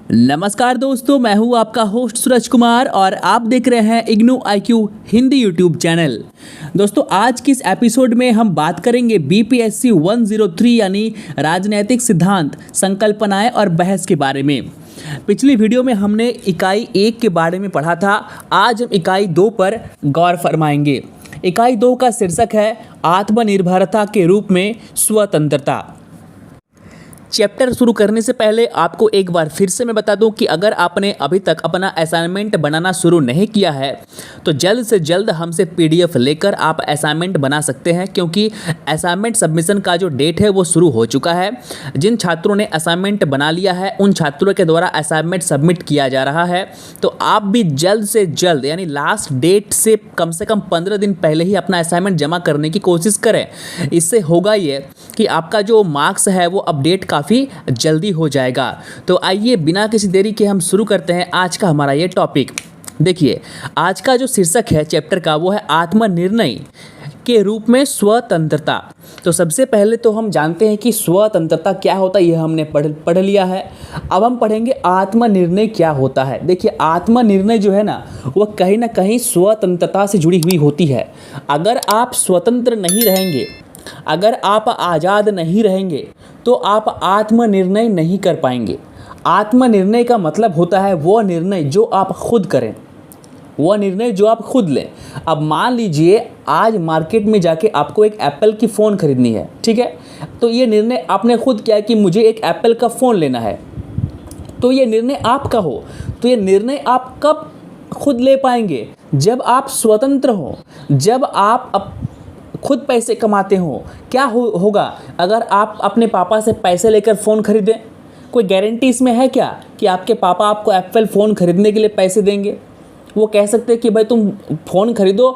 नमस्कार दोस्तों, मैं हूं आपका होस्ट सूरज कुमार और आप देख रहे हैं IGNOU IQ Hindi YouTube channel. दोस्तों, आज की इस एपिसोड में हम बात करेंगे BPSC 103 यानी राजनैतिक सिद्धांत, संकल्पनाएं और बहस के बारे में। पिछली वीडियो में हमने इकाई 1 के बारे में पढ़ा था। आज हम इकाई 2 पर गौर फरमाएंगे। इकाई 2 का शीर्षक है आत्मनिर्भरता के रूप में स्वतंत्रता। चैप्टर शुरू करने से पहले आपको एक बार फिर से मैं बता दूं कि अगर आपने अभी तक अपना असाइनमेंट बनाना शुरू नहीं किया है तो जल्द से जल्द हमसे PDF लेकर आप असाइनमेंट बना सकते हैं, क्योंकि असाइनमेंट सबमिशन का जो डेट है वो शुरू हो चुका है। जिन छात्रों ने असाइनमेंट बना लिया है उन छात्रों के द्वारा असाइनमेंट सबमिट किया जा रहा है। तो आप भी जल्द से जल्द यानी लास्ट डेट से कम 15 दिन पहले ही अपना असाइनमेंट जमा करने की कोशिश करें। इससे होगा ये कि आपका जो मार्क्स है वो अपडेट काफ़ी जल्दी हो जाएगा। तो आइए बिना किसी देरी के हम शुरू करते हैं आज का हमारा ये टॉपिक। देखिए, आज का जो शीर्षक है चैप्टर का वो है आत्मनिर्णय के रूप में स्वतंत्रता। तो सबसे पहले तो हम जानते हैं कि स्वतंत्रता क्या होता है, यह हमने पढ़ लिया है। अब हम पढ़ेंगे आत्मनिर्णय क्या होता है। देखिए, आत्मनिर्णय जो है ना वह कहीं ना कहीं स्वतंत्रता से जुड़ी हुई होती है। अगर आप स्वतंत्र नहीं रहेंगे, अगर आप आज़ाद नहीं रहेंगे तो आप आत्मनिर्णय नहीं कर पाएंगे। आत्मनिर्णय का मतलब होता है वो निर्णय जो आप खुद करें, वह निर्णय जो आप खुद लें। अब मान लीजिए आज मार्केट में जाके आपको एक एप्पल की फ़ोन खरीदनी है, ठीक है। तो ये निर्णय आपने खुद किया कि मुझे एक एप्पल का फ़ोन लेना है, तो ये निर्णय आपका हो। तो ये निर्णय आप कब खुद ले पाएंगे? जब आप स्वतंत्र हो, जब आप खुद पैसे कमाते हो। क्या होगा अगर आप अपने पापा से पैसे लेकर फ़ोन खरीदें? कोई गारंटी इसमें है क्या कि आपके पापा आपको एप्पल फ़ोन खरीदने के लिए पैसे देंगे? वो कह सकते हैं कि भाई तुम फ़ोन खरीदो,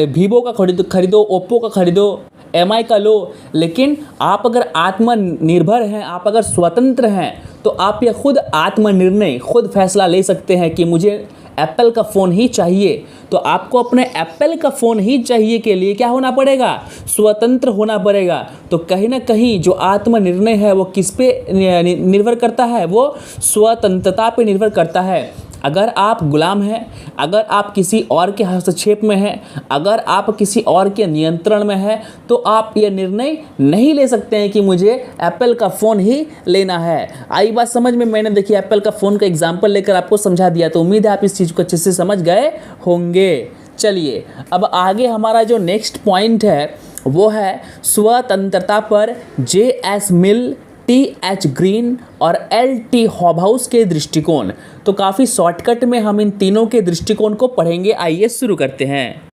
वीवो का खरीदो, ओप्पो का खरीदो, MI का लो। लेकिन आप अगर आत्मनिर्भर हैं, आप अगर स्वतंत्र हैं, तो आप ये खुद आत्मनिर्णय, खुद फैसला ले सकते हैं कि मुझे एप्पल का फ़ोन ही चाहिए। तो आपको अपने एप्पल का फ़ोन ही चाहिए के लिए क्या होना पड़ेगा? स्वतंत्र होना पड़ेगा। तो कहीं ना कहीं जो आत्मनिर्णय है वो किस पे निर्भर करता है? वो स्वतंत्रता पे निर्भर करता है। अगर आप गुलाम हैं, अगर आप किसी और के हस्तक्षेप में हैं, अगर आप किसी और के नियंत्रण में हैं, तो आप ये निर्णय नहीं ले सकते हैं कि मुझे एप्पल का फ़ोन ही लेना है। आई बात समझ में? मैंने देखिए एप्पल का फ़ोन का एग्जाम्पल लेकर आपको समझा दिया, तो उम्मीद है आप इस चीज़ को अच्छे से समझ गए होंगे। चलिए, अब आगे हमारा जो नेक्स्ट पॉइंट है वो है स्वतंत्रता पर JS मिल, TH ग्रीन और LT हॉबहाउस के दृष्टिकोण। तो काफ़ी शॉर्टकट में हम इन तीनों के दृष्टिकोण को पढ़ेंगे। आइए शुरू करते हैं।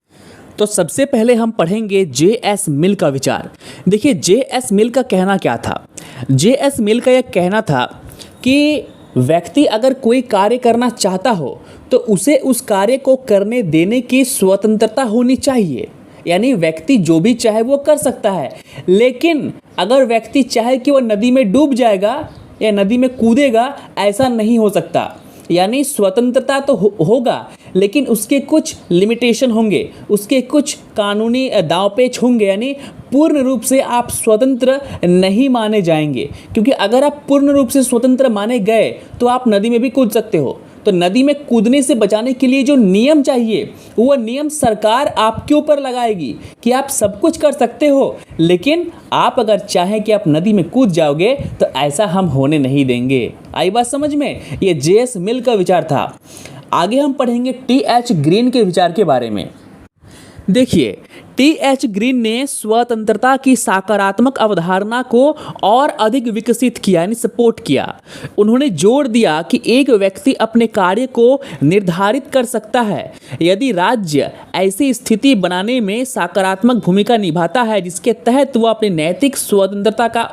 तो सबसे पहले हम पढ़ेंगे JS मिल का विचार। देखिए, JS मिल का कहना क्या था? JS मिल का यह कहना था कि व्यक्ति अगर कोई कार्य करना चाहता हो तो उसे उस कार्य को करने देने की स्वतंत्रता होनी चाहिए। यानी व्यक्ति जो भी चाहे वो कर सकता है, लेकिन अगर व्यक्ति चाहे कि वो नदी में डूब जाएगा या नदी में कूदेगा, ऐसा नहीं हो सकता। यानी स्वतंत्रता तो होगा, लेकिन उसके कुछ लिमिटेशन होंगे, उसके कुछ कानूनी दांवपेच होंगे। यानी पूर्ण रूप से आप स्वतंत्र नहीं माने जाएंगे, क्योंकि अगर आप पूर्ण रूप से स्वतंत्र माने गए तो आप नदी में भी कूद सकते हो। तो नदी में कूदने से बचाने के लिए जो नियम चाहिए वो नियम सरकार आपके ऊपर लगाएगी कि आप सब कुछ कर सकते हो, लेकिन आप अगर चाहें कि आप नदी में कूद जाओगे तो ऐसा हम होने नहीं देंगे। आई बात समझ में? ये JS मिल का विचार था। आगे हम पढ़ेंगे TH ग्रीन के विचार के बारे में। देखिए, TH ग्रीन ने स्वतंत्रता की सकारात्मक अवधारणा को और अधिक विकसित किया, यानी सपोर्ट किया। उन्होंने जोर दिया कि एक व्यक्ति अपने कार्य को निर्धारित कर सकता है यदि राज्य ऐसी स्थिति बनाने में सकारात्मक भूमिका निभाता है जिसके तहत वह अपनी नैतिक स्वतंत्रता का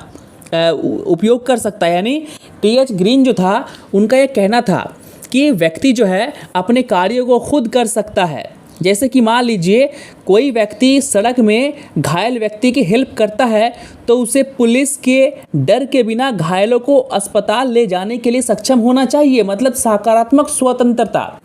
उपयोग कर सकता है। यानी TH ग्रीन जो था उनका यह कहना था कि व्यक्ति जो है अपने कार्यों को खुद कर सकता है। जैसे कि मान लीजिए कोई व्यक्ति सड़क में घायल व्यक्ति की हेल्प करता है तो उसे पुलिस के डर के बिना घायलों को अस्पताल ले जाने के लिए सक्षम होना चाहिए। मतलब सकारात्मक स्वतंत्रता,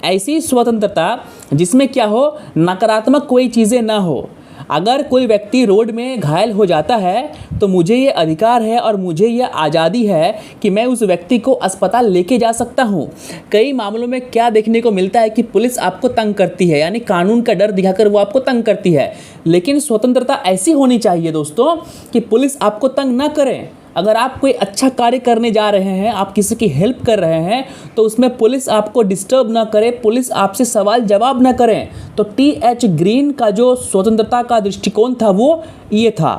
ऐसी स्वतंत्रता जिसमें क्या हो, नकारात्मक कोई चीज़ें ना हो। अगर कोई व्यक्ति रोड में घायल हो जाता है तो मुझे ये अधिकार है और मुझे ये आज़ादी है कि मैं उस व्यक्ति को अस्पताल लेके जा सकता हूँ। कई मामलों में क्या देखने को मिलता है कि पुलिस आपको तंग करती है, यानी कानून का डर दिखाकर वो आपको तंग करती है। लेकिन स्वतंत्रता ऐसी होनी चाहिए दोस्तों कि पुलिस आपको तंग ना करें। अगर आप कोई अच्छा कार्य करने जा रहे हैं, आप किसी की हेल्प कर रहे हैं, तो उसमें पुलिस आपको डिस्टर्ब ना करे, पुलिस आपसे सवाल जवाब ना करें। तो टी.एच. ग्रीन का जो स्वतंत्रता का दृष्टिकोण था वो ये था।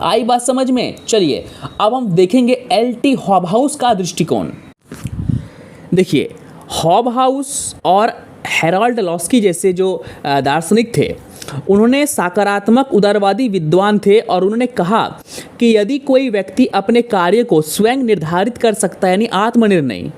आई बात समझ में? चलिए अब हम देखेंगे एल.टी. हॉबहाउस का दृष्टिकोण। देखिए, हॉबहाउस और हेराल्ड लॉस्की जैसे जो दार्शनिक थे, उन्होंने सकारात्मक उदारवादी विद्वान थे और उन्होंने कहा कि यदि कोई व्यक्ति अपने कार्य को स्वयं निर्धारित कर सकता है, यानी आत्मनिर्णय,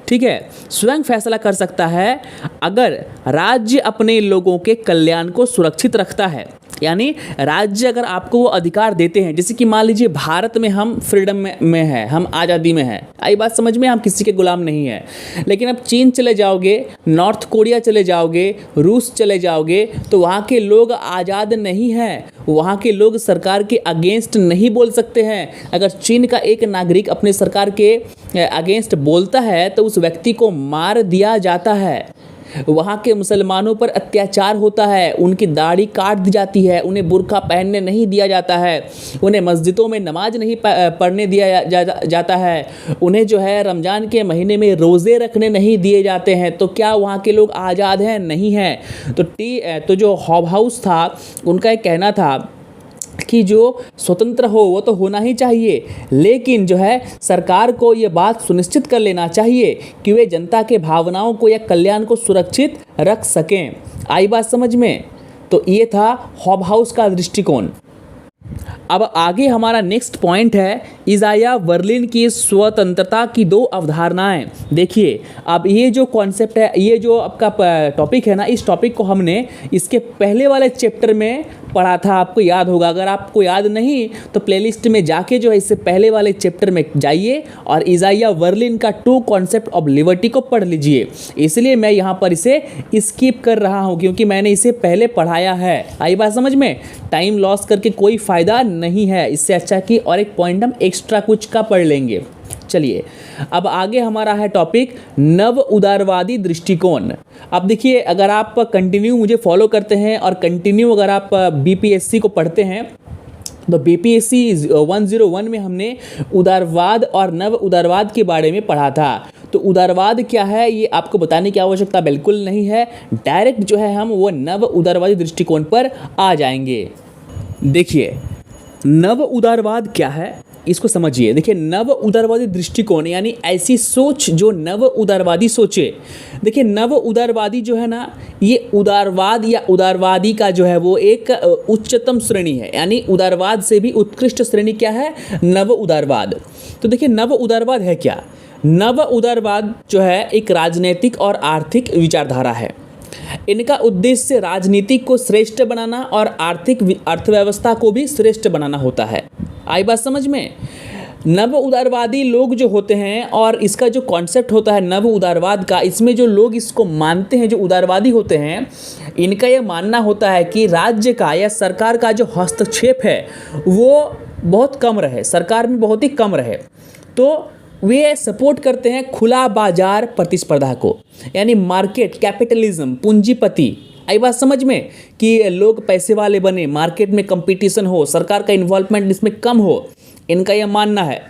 ठीक है, स्वयं फैसला कर सकता है, अगर राज्य अपने लोगों के कल्याण को सुरक्षित रखता है, यानी राज्य अगर आपको वो अधिकार देते हैं, जैसे कि मान लीजिए भारत में हम फ्रीडम में हैं, हम आज़ादी में हैं, आई बात समझ में, हम किसी के गुलाम नहीं हैं। लेकिन अब चीन चले जाओगे, नॉर्थ कोरिया चले जाओगे, रूस चले जाओगे, तो वहाँ के लोग आज़ाद नहीं हैं, वहाँ के लोग सरकार के अगेंस्ट नहीं बोल सकते हैं। अगर चीन का एक नागरिक अपने सरकार के अगेंस्ट बोलता है तो उस व्यक्ति को मार दिया जाता है। वहाँ के मुसलमानों पर अत्याचार होता है, उनकी दाढ़ी काट दी जाती है, उन्हें बुर्का पहनने नहीं दिया जाता है, उन्हें मस्जिदों में नमाज नहीं पढ़ने दिया जाता है, उन्हें जो है रमज़ान के महीने में रोज़े रखने नहीं दिए जाते हैं। तो क्या वहाँ के लोग आज़ाद हैं? नहीं हैं। तो जो हॉबहाउस था, उनका एक कहना था कि जो स्वतंत्र हो वो तो होना ही चाहिए, लेकिन जो है सरकार को ये बात सुनिश्चित कर लेना चाहिए कि वे जनता के भावनाओं को या कल्याण को सुरक्षित रख सकें। आई बात समझ में? तो ये था हॉबहाउस का दृष्टिकोण। अब आगे हमारा नेक्स्ट पॉइंट है इजाया बर्लिन की स्वतंत्रता की दो अवधारणाएं। देखिए, अब ये जो कॉन्सेप्ट है, ये जो आपका टॉपिक है ना, इस टॉपिक को हमने इसके पहले वाले चैप्टर में पढ़ा था, आपको याद होगा। अगर आपको याद नहीं तो प्लेलिस्ट में जाके जो है इससे पहले वाले चैप्टर में जाइए और इजाया बर्लिन का टू कॉन्सेप्ट ऑफ लिबर्टी को पढ़ लीजिए। इसलिए मैं यहाँ पर इसे स्किप कर रहा हूँ क्योंकि मैंने इसे पहले पढ़ाया है। आई बात समझ में? टाइम लॉस करके कोई फ़ायदा नहीं है, इससे अच्छा कि और एक पॉइंट हम एक्स्ट्रा कुछ का पढ़ लेंगे। चलिए अब आगे हमारा है टॉपिक नव उदारवादी दृष्टिकोण। अब देखिए, अगर आप कंटिन्यू मुझे फॉलो करते हैं और कंटिन्यू अगर आप बीपीएससी को पढ़ते हैं तो बीपीएससी 101 में हमने उदारवाद और नव उदारवाद के बारे में पढ़ा था। तो उदारवाद क्या है ये आपको बताने की आवश्यकता बिल्कुल नहीं है, डायरेक्ट जो है हम वो नव उदारवादी दृष्टिकोण पर आ जाएंगे। देखिए, नव उदारवाद क्या है इसको समझिए। देखिए, नव उदारवादी दृष्टिकोण यानी ऐसी सोच जो नव उदारवादी सोचे। देखिए, नव उदारवादी जो है ना, ये उदारवाद या उदारवादी का जो है वो एक उच्चतम श्रेणी है, यानी उदारवाद से भी उत्कृष्ट श्रेणी क्या है? नव उदारवाद। तो देखिए, नव उदारवाद है क्या? नव उदारवाद जो है एक राजनीतिक और आर्थिक विचारधारा है। इनका उद्देश्य राजनीति को श्रेष्ठ बनाना और आर्थिक अर्थव्यवस्था को भी श्रेष्ठ बनाना होता है। आई बात समझ में? नव उदारवादी लोग जो होते हैं और इसका जो कॉन्सेप्ट होता है नव उदारवाद का, इसमें जो लोग इसको मानते हैं, जो उदारवादी होते हैं, इनका यह मानना होता है कि राज्य का या सरकार का जो हस्तक्षेप है वो बहुत कम रहे, सरकार में बहुत ही कम रहे। तो वे सपोर्ट करते हैं खुला बाजार प्रतिस्पर्धा को, यानी मार्केट कैपिटलिज्म, पूंजीपति। आई बात समझ में? कि लोग पैसे वाले बने, मार्केट में कंपटीशन हो, सरकार का इन्वॉल्वमेंट इसमें कम हो, इनका यह मानना है।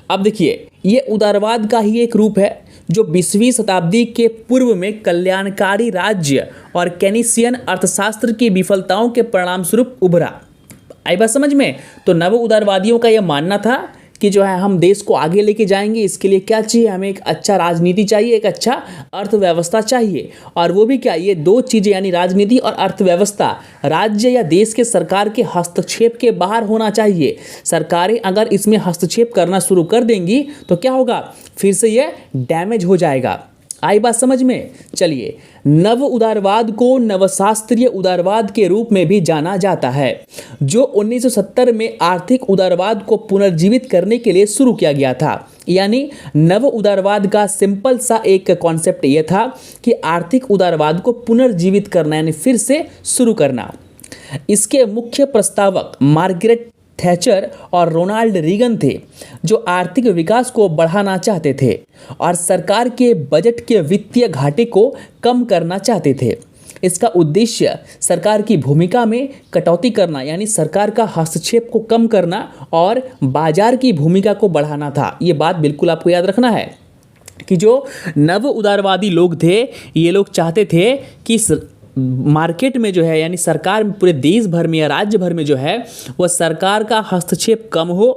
अब देखिए, ये उदारवाद का ही एक रूप है जो 20वीं शताब्दी के पूर्व में कल्याणकारी राज्य और केनीसियन अर्थशास्त्र की विफलताओं के परिणाम स्वरूप उभरा। आई बात समझ में? तो नव उदारवादियों का यह मानना था कि जो है हम देश को आगे लेके जाएंगे, इसके लिए क्या चाहिए? हमें एक अच्छा राजनीति चाहिए, एक अच्छा अर्थव्यवस्था चाहिए। और वो भी क्या? ये दो चीज़ें यानी राजनीति और अर्थव्यवस्था राज्य या देश के सरकार के हस्तक्षेप के बाहर होना चाहिए। सरकारें अगर इसमें हस्तक्षेप करना शुरू कर देंगी तो क्या होगा? फिर से ये डैमेज हो जाएगा। आई बात समझ में? चलिए, नव उदारवाद को नवशास्त्रीय उदारवाद के रूप में भी जाना जाता है, जो 1970 में आर्थिक उदारवाद को पुनर्जीवित करने के लिए शुरू किया गया था। यानी नव उदारवाद का सिंपल सा एक कॉन्सेप्ट ये था कि आर्थिक उदारवाद को पुनर्जीवित करना यानी फिर से शुरू करना। इसके मुख्य प्रस्तावक मार्गरेट थैचर और रोनाल्ड रीगन थे, जो आर्थिक विकास को बढ़ाना चाहते थे और सरकार के बजट के वित्तीय घाटे को कम करना चाहते थे। इसका उद्देश्य सरकार की भूमिका में कटौती करना यानी सरकार का हस्तक्षेप को कम करना और बाजार की भूमिका को बढ़ाना था। ये बात बिल्कुल आपको याद रखना है कि जो नव उदारवादी लोग थे, ये लोग चाहते थे कि मार्केट में जो है यानी सरकार पूरे देश भर में या राज्य भर में जो है वह सरकार का हस्तक्षेप कम हो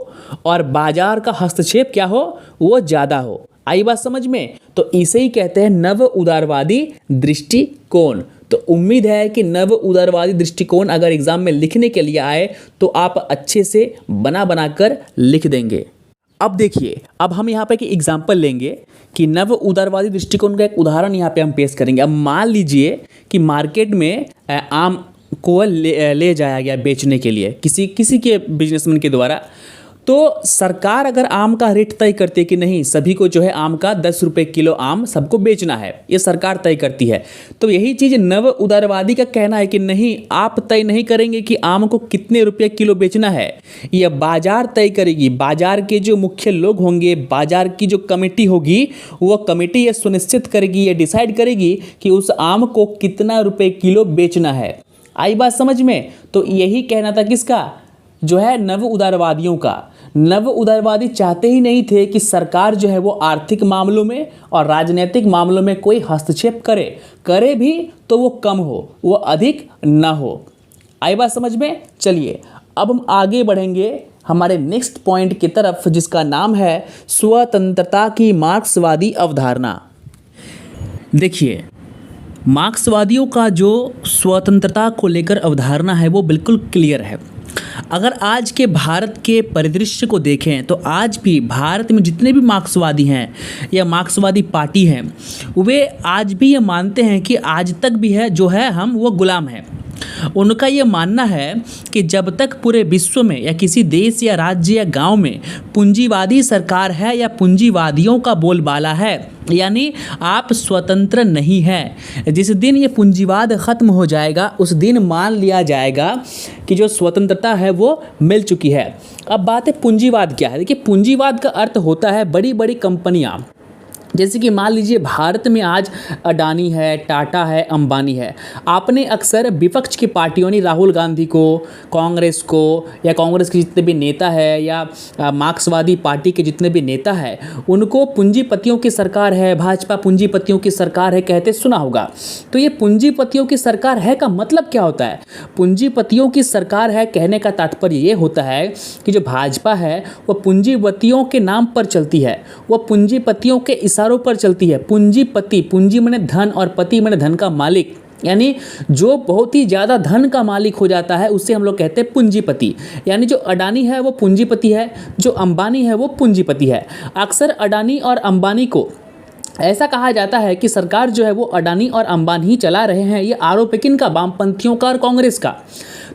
और बाजार का हस्तक्षेप क्या हो, वो ज़्यादा हो। आई बात समझ में? तो इसे ही कहते हैं नव उदारवादी दृष्टिकोण। तो उम्मीद है कि नव उदारवादी दृष्टिकोण अगर एग्जाम में लिखने के लिए आए तो आप अच्छे से बना कर लिख देंगे। अब देखिए, अब हम यहाँ पे एक एग्जाम्पल लेंगे कि नव उदारवादी दृष्टिकोण का एक उदाहरण यहाँ पे हम पेश करेंगे। अब मान लीजिए कि मार्केट में आम को ले जाया गया बेचने के लिए किसी के बिजनेसमैन के द्वारा, तो सरकार अगर आम का रेट तय करती है कि नहीं, सभी को जो है आम का 10 रुपये किलो आम सबको बेचना है, ये सरकार तय करती है। तो यही चीज़ नव उदारवादी का कहना है कि नहीं, आप तय नहीं करेंगे कि आम को कितने रुपये किलो बेचना है, यह बाजार तय करेगी। बाजार के जो मुख्य लोग होंगे, बाजार की जो कमेटी होगी, वह कमेटी यह सुनिश्चित करेगी, यह डिसाइड करेगी कि उस आम को कितना रुपये किलो बेचना है। आई बात समझ में? तो यही कहना था किसका, जो है नव उदारवादियों का। नव उदारवादी चाहते ही नहीं थे कि सरकार जो है वो आर्थिक मामलों में और राजनीतिक मामलों में कोई हस्तक्षेप करे भी तो वो कम हो, वो अधिक ना हो। आई बात समझ में? चलिए अब हम आगे बढ़ेंगे हमारे नेक्स्ट पॉइंट की तरफ, जिसका नाम है स्वतंत्रता की मार्क्सवादी अवधारणा। देखिए, मार्क्सवादियों का जो स्वतंत्रता को लेकर अवधारणा है वो बिल्कुल क्लियर है। अगर आज के भारत के परिदृश्य को देखें तो आज भी भारत में जितने भी मार्क्सवादी हैं या मार्क्सवादी पार्टी हैं, वे आज भी ये मानते हैं कि आज तक भी है जो है हम वो गुलाम हैं। उनका ये मानना है कि जब तक पूरे विश्व में या किसी देश या राज्य या गांव में पूंजीवादी सरकार है या पूंजीवादियों का बोलबाला है, यानी आप स्वतंत्र नहीं हैं। जिस दिन ये पूंजीवाद खत्म हो जाएगा उस दिन मान लिया जाएगा कि जो स्वतंत्रता है वो मिल चुकी है। अब बात है पूंजीवाद क्या है। देखिए, पूंजीवाद का अर्थ होता है बड़ी बड़ी कंपनियां। जैसे कि मान लीजिए भारत में आज अडानी है, टाटा है, अंबानी है। आपने अक्सर विपक्ष की पार्टियों ने राहुल गांधी को, कांग्रेस को या कांग्रेस के जितने भी नेता है या मार्क्सवादी पार्टी के जितने भी नेता है, उनको पूंजीपतियों की सरकार है, भाजपा पूंजीपतियों की सरकार है कहते सुना होगा। तो ये पूंजीपतियों की सरकार है का मतलब क्या होता है? पूंजीपतियों की सरकार है कहने का तात्पर्य ये होता है कि जो भाजपा है वह पूंजीपतियों के नाम पर चलती है, वह पूंजीपतियों के पर चलती है। पूंजीपति, पूंजी माने धन और पति माने धन का मालिक, यानी जो बहुत ही ज़्यादा धन का मालिक हो जाता है उसे हम लोग कहते हैं पूंजीपति। यानी जो अडानी है वो पूंजीपति है, जो अंबानी है वो पूंजीपति है। अक्सर अडानी और अंबानी को ऐसा कहा जाता है कि सरकार जो है वो अडानी और अंबानी ही चला रहे हैं। ये आरोप है किनका? वामपंथियों का और कांग्रेस का।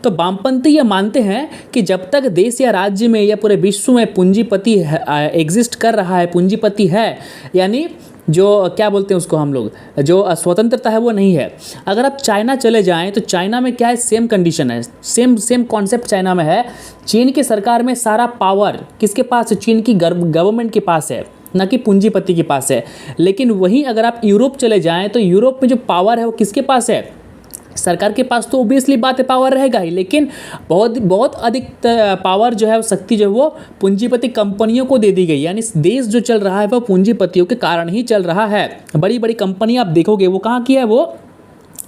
तो वामपंथी ये मानते हैं कि जब तक देश या राज्य में या पूरे विश्व में पूंजीपति एग्जिस्ट कर रहा है, पूंजीपति है, यानी जो क्या बोलते हैं उसको हम लोग, जो स्वतंत्रता है वो नहीं है। अगर आप चाइना चले जाएं तो चाइना में क्या है, सेम कंडीशन है, सेम कॉन्सेप्ट चाइना में है। चीन की सरकार में सारा पावर किसके पास है? चीन की गवर्नमेंट के पास है, ना कि पूंजीपति के पास है। लेकिन वहीं अगर आप यूरोप चले जाएं तो यूरोप में जो पावर है वो किसके पास है? सरकार के पास तो ओबियसली बात है पावर रहेगा ही, लेकिन बहुत अधिक पावर जो है वो शक्ति जो है वो पूंजीपति कंपनियों को दे दी गई। यानी देश जो चल रहा है वो पूंजीपतियों के कारण ही चल रहा है। बड़ी बड़ी कंपनियां आप देखोगे वो कहाँ की है, वो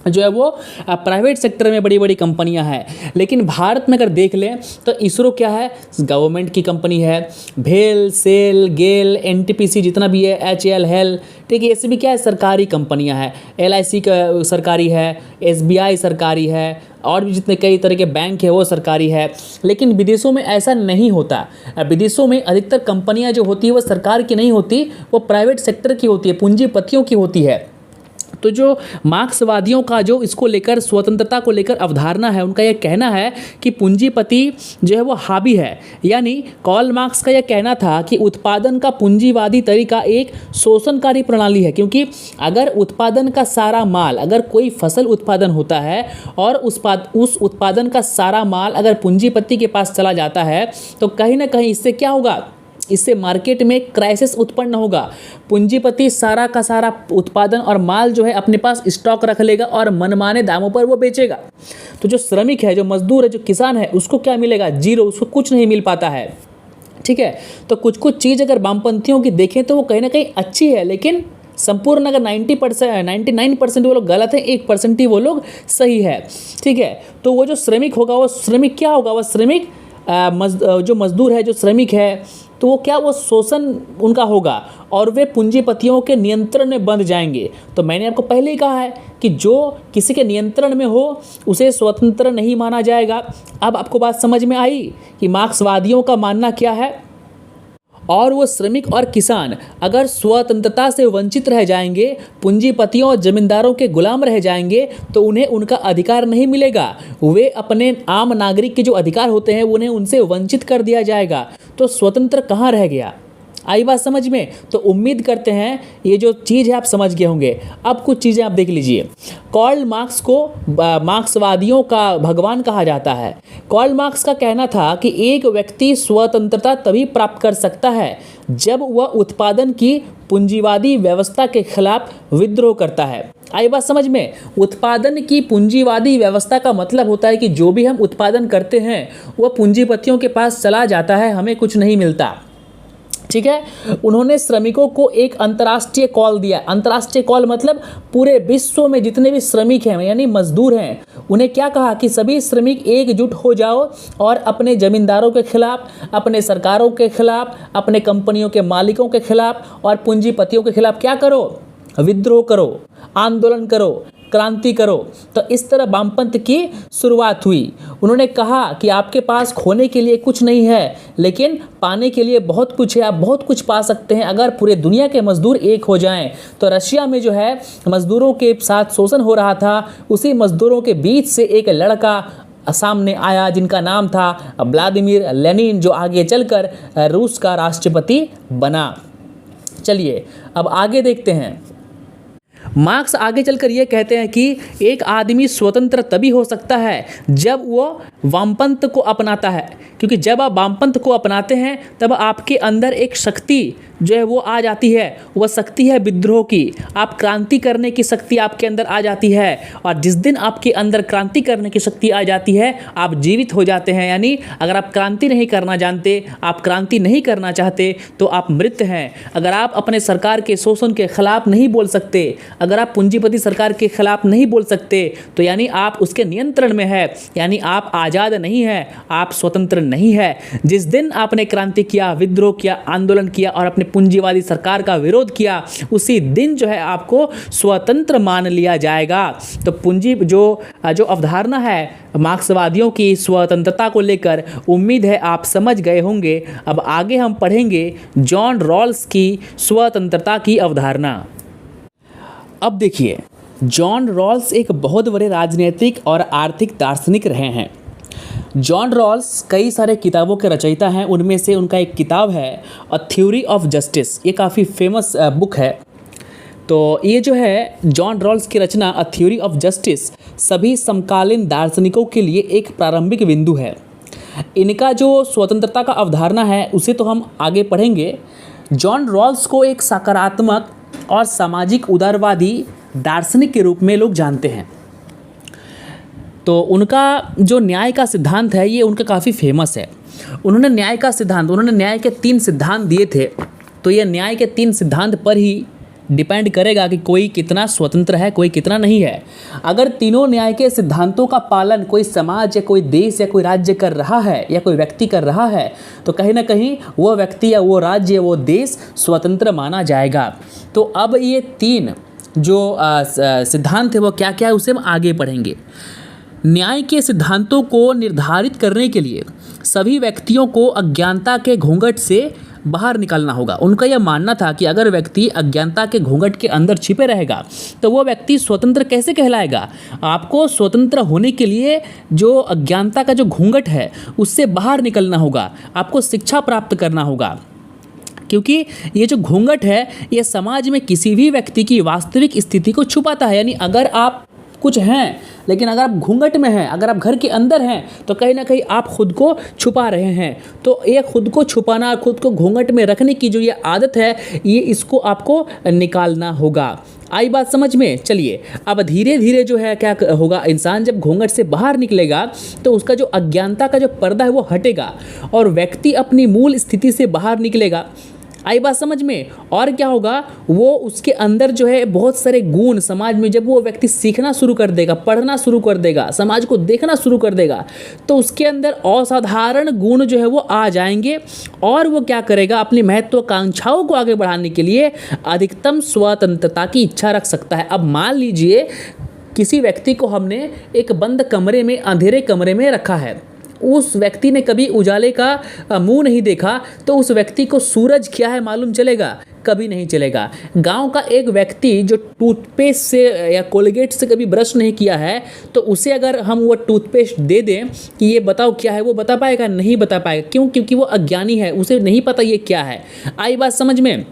जो है वो प्राइवेट सेक्टर में बड़ी बड़ी कंपनियां हैं। लेकिन भारत में अगर देख लें तो इसरो क्या है? गवर्नमेंट की कंपनी है। भेल, सेल, गेल, एनटीपीसी जितना भी है, एचएएल, हेल, ठीक है, ये सभी क्या है? सरकारी कंपनियां हैं। एलआईसी का सरकारी है, एसबीआई सरकारी है, और भी जितने कई तरह के बैंक है वो सरकारी है। लेकिन विदेशों में ऐसा नहीं होता। विदेशों में अधिकतर कंपनियां जो होती है वो सरकार की नहीं होती, वो प्राइवेट सेक्टर की होती है, पूंजीपतियों की होती है। तो जो मार्क्सवादियों का जो इसको लेकर स्वतंत्रता को लेकर अवधारणा है, उनका यह कहना है कि पूंजीपति जो है वो हावी है। यानी कार्ल मार्क्स का यह कहना था कि उत्पादन का पूंजीवादी तरीका एक शोषणकारी प्रणाली है, क्योंकि अगर उत्पादन का सारा माल, अगर कोई फसल उत्पादन होता है और उस उत्पादन का सारा माल अगर पूंजीपति के पास चला जाता है तो कहीं ना कहीं इससे क्या होगा, इससे मार्केट में क्राइसिस उत्पन्न होगा। पूंजीपति सारा का सारा उत्पादन और माल जो है अपने पास स्टॉक रख लेगा और मनमाने दामों पर वो बेचेगा। तो जो श्रमिक है, जो मजदूर है, जो किसान है, उसको क्या मिलेगा? जीरो, उसको कुछ नहीं मिल पाता है। ठीक है, तो कुछ कुछ चीज़ अगर वामपंथियों की देखें तो वो कहीं ना कहीं अच्छी है, लेकिन संपूर्ण अगर 99% वो लोग गलत हैं, 1% ही वो लोग सही है। ठीक है, तो वो जो श्रमिक होगा, वो श्रमिक क्या होगा? वो श्रमिक जो मजदूर है, जो श्रमिक है, तो वो क्या, वो शोषण उनका होगा और वे पूंजीपतियों के नियंत्रण में बंध जाएंगे। तो मैंने आपको पहले ही कहा है कि जो किसी के नियंत्रण में हो उसे स्वतंत्र नहीं माना जाएगा। अब आपको बात समझ में आई कि मार्क्सवादियों का मानना क्या है। और वो श्रमिक और किसान अगर स्वतंत्रता से वंचित रह जाएंगे, पूंजीपतियों और जमींदारों के गुलाम रह जाएंगे, तो उन्हें उनका अधिकार नहीं मिलेगा। वे अपने आम नागरिक के जो अधिकार होते हैं उन्हें उनसे वंचित कर दिया जाएगा। तो स्वतंत्र कहाँ रह गया? आई बात समझ में? तो उम्मीद करते हैं ये जो चीज़ है आप समझ गए होंगे। अब कुछ चीज़ें आप देख लीजिए। कार्ल मार्क्स को मार्क्सवादियों का भगवान कहा जाता है। कार्ल मार्क्स का कहना था कि एक व्यक्ति स्वतंत्रता तभी प्राप्त कर सकता है जब वह उत्पादन की पूंजीवादी व्यवस्था के खिलाफ विद्रोह करता है। आई बात समझ में? उत्पादन की पूंजीवादी व्यवस्था का मतलब होता है कि जो भी हम उत्पादन करते हैं वह पूंजीपतियों के पास चला जाता है, हमें कुछ नहीं मिलता। ठीक है, उन्होंने श्रमिकों को एक अंतर्राष्ट्रीय कॉल दिया। अंतर्राष्ट्रीय कॉल मतलब पूरे विश्व में जितने भी श्रमिक हैं, यानी मजदूर हैं, उन्हें क्या कहा कि सभी श्रमिक एकजुट हो जाओ और अपने जमींदारों के खिलाफ, अपने सरकारों के खिलाफ, अपने कंपनियों के मालिकों के खिलाफ और पूंजीपतियों के खिलाफ क्या करो? विद्रोह करो, आंदोलन करो, क्रांति करो। तो इस तरह वामपंथ की शुरुआत हुई। उन्होंने कहा कि आपके पास खोने के लिए कुछ नहीं है, लेकिन पाने के लिए बहुत कुछ है। आप बहुत कुछ पा सकते हैं अगर पूरे दुनिया के मजदूर एक हो जाएं। तो रशिया में जो है मजदूरों के साथ शोषण हो रहा था, उसी मजदूरों के बीच से एक लड़का सामने आया जिनका नाम था व्लादिमीर लेनिन, जो आगे चलकर रूस का राष्ट्रपति बना। चलिए अब आगे देखते हैं। मार्क्स आगे चलकर ये कहते हैं कि एक आदमी स्वतंत्र तभी हो सकता है जब वो वामपंथ को अपनाता है, क्योंकि जब आप वामपंथ को अपनाते हैं तब आपके अंदर एक शक्ति जो है वो आ जाती है। वह शक्ति है विद्रोह की। आप क्रांति करने की शक्ति आपके अंदर आ जाती है, और जिस दिन आपके अंदर क्रांति करने की शक्ति आ जाती है आप जीवित हो जाते हैं। यानी अगर आप क्रांति नहीं करना जानते, आप क्रांति नहीं करना चाहते, तो आप मृत हैं। अगर आप अपने सरकार के शोषण के खिलाफ नहीं बोल सकते, अगर आप पूंजीपति सरकार के खिलाफ नहीं बोल सकते, तो यानी आप उसके नियंत्रण में है, यानी आप आज़ाद नहीं हैं, आप स्वतंत्र नहीं है। जिस दिन आपने क्रांति किया, विद्रोह किया, आंदोलन किया और अपने पूंजीवादी सरकार का विरोध किया, उसी दिन जो है आपको स्वतंत्र मान लिया जाएगा। तो पूंजी जो अवधारणा है मार्क्सवादियों की स्वतंत्रता को लेकर, उम्मीद है आप समझ गए होंगे। अब आगे हम पढ़ेंगे जॉन रॉल्स की स्वतंत्रता की अवधारणा। अब देखिए, जॉन रॉल्स एक बहुत बड़े राजनीतिक और आर्थिक दार्शनिक रहे हैं। जॉन रॉल्स कई सारे किताबों के रचयिता हैं। उनमें से उनका एक किताब है अ थ्योरी ऑफ जस्टिस। ये काफ़ी फेमस बुक है। तो ये जो है जॉन रॉल्स की रचना अ थ्योरी ऑफ जस्टिस सभी समकालीन दार्शनिकों के लिए एक प्रारंभिक बिंदु है। इनका जो स्वतंत्रता का अवधारणा है उसे तो हम आगे पढ़ेंगे। जॉन रॉल्स को एक सकारात्मक और सामाजिक उदारवादी दार्शनिक के रूप में लोग जानते हैं। तो उनका जो न्याय का सिद्धांत है ये उनका काफ़ी फेमस है। उन्होंने न्याय के 3 सिद्धांत दिए थे। तो ये न्याय के 3 सिद्धांत पर ही डिपेंड करेगा कि कोई कितना स्वतंत्र है, कोई कितना नहीं है। अगर तीनों न्याय के सिद्धांतों का पालन कोई समाज या कोई देश या कोई राज्य कर रहा है या कोई व्यक्ति कर रहा है, तो कहीं ना कहीं वो व्यक्ति या वो राज्य या वो देश स्वतंत्र माना जाएगा। तो अब ये 3 जो सिद्धांत है वो क्या क्या है उसे हम आगे पढ़ेंगे। न्याय के सिद्धांतों को निर्धारित करने के लिए सभी व्यक्तियों को अज्ञानता के घूंघट से बाहर निकालना होगा। उनका यह मानना था कि अगर व्यक्ति अज्ञानता के घूंघट के अंदर छिपे रहेगा तो वो व्यक्ति स्वतंत्र कैसे कहलाएगा। आपको स्वतंत्र होने के लिए जो अज्ञानता का जो घूंघट है उससे बाहर निकलना होगा, आपको शिक्षा प्राप्त करना होगा, क्योंकि ये जो घूंघट है ये समाज में किसी भी व्यक्ति की वास्तविक स्थिति को छुपाता है। यानी अगर आप कुछ हैं लेकिन अगर आप घूंघट में हैं, अगर आप घर के अंदर हैं तो कहीं ना कहीं आप खुद को छुपा रहे हैं। तो ये खुद को छुपाना, खुद को घूंघट में रखने की जो ये आदत है, ये इसको आपको निकालना होगा। आई बात समझ में? चलिए अब धीरे धीरे जो है क्या होगा, इंसान जब घूंघट से बाहर निकलेगा तो उसका जो अज्ञानता का जो पर्दा है वो हटेगा और व्यक्ति अपनी मूल स्थिति से बाहर निकलेगा। आई बात समझ में? और क्या होगा, वो उसके अंदर जो है बहुत सारे गुण समाज में, जब वो व्यक्ति सीखना शुरू कर देगा, पढ़ना शुरू कर देगा, समाज को देखना शुरू कर देगा तो उसके अंदर असाधारण गुण जो है वो आ जाएंगे और वो क्या करेगा, अपनी महत्वाकांक्षाओं को आगे बढ़ाने के लिए अधिकतम स्वतंत्रता की इच्छा रख सकता है। अब मान लीजिए किसी व्यक्ति को हमने एक बंद कमरे में, अंधेरे कमरे में रखा है, उस व्यक्ति ने कभी उजाले का मुंह नहीं देखा तो उस व्यक्ति को सूरज क्या है मालूम चलेगा? कभी नहीं चलेगा। गांव का एक व्यक्ति जो टूथपेस्ट से या कोलगेट से कभी ब्रश नहीं किया है तो उसे अगर हम वो टूथपेस्ट दे दें कि ये बताओ क्या है, वो बता पाएगा? नहीं बता पाएगा। क्यों? क्योंकि वो अज्ञानी है, उसे नहीं पता ये क्या है। आई बात समझ में?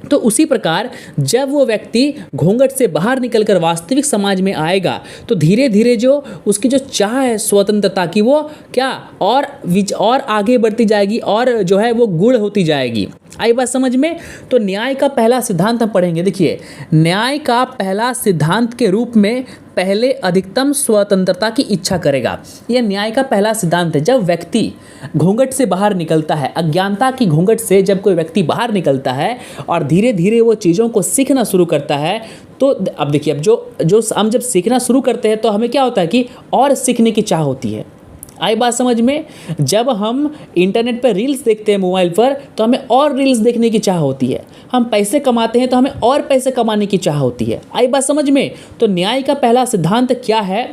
तो उसी प्रकार जब वो व्यक्ति घूंघट से बाहर निकलकर वास्तविक समाज में आएगा तो धीरे धीरे जो उसकी जो चाह है स्वतंत्रता की, वो क्या और आगे बढ़ती जाएगी और जो है वो गुण होती जाएगी। आई बात समझ में? तो न्याय का पहला सिद्धांत हम पढ़ेंगे। देखिए, न्याय का पहला सिद्धांत के रूप में पहले अधिकतम स्वतंत्रता की इच्छा करेगा। यह न्याय का पहला सिद्धांत है। जब व्यक्ति घूंघट से बाहर निकलता है, अज्ञानता की घूंघट से जब कोई व्यक्ति बाहर निकलता है और धीरे धीरे वो चीज़ों को सीखना शुरू करता है, तो अब देखिए, अब जो हम जब सीखना शुरू करते हैं तो हमें क्या होता है कि और सीखने की चाह होती है। आई बात समझ में? जब हम इंटरनेट पर रील्स देखते हैं मोबाइल पर तो हमें और रील्स देखने की चाह होती है। हम पैसे कमाते हैं तो हमें और पैसे कमाने की चाह होती है। आई बात समझ में? तो न्याय का पहला सिद्धांत क्या है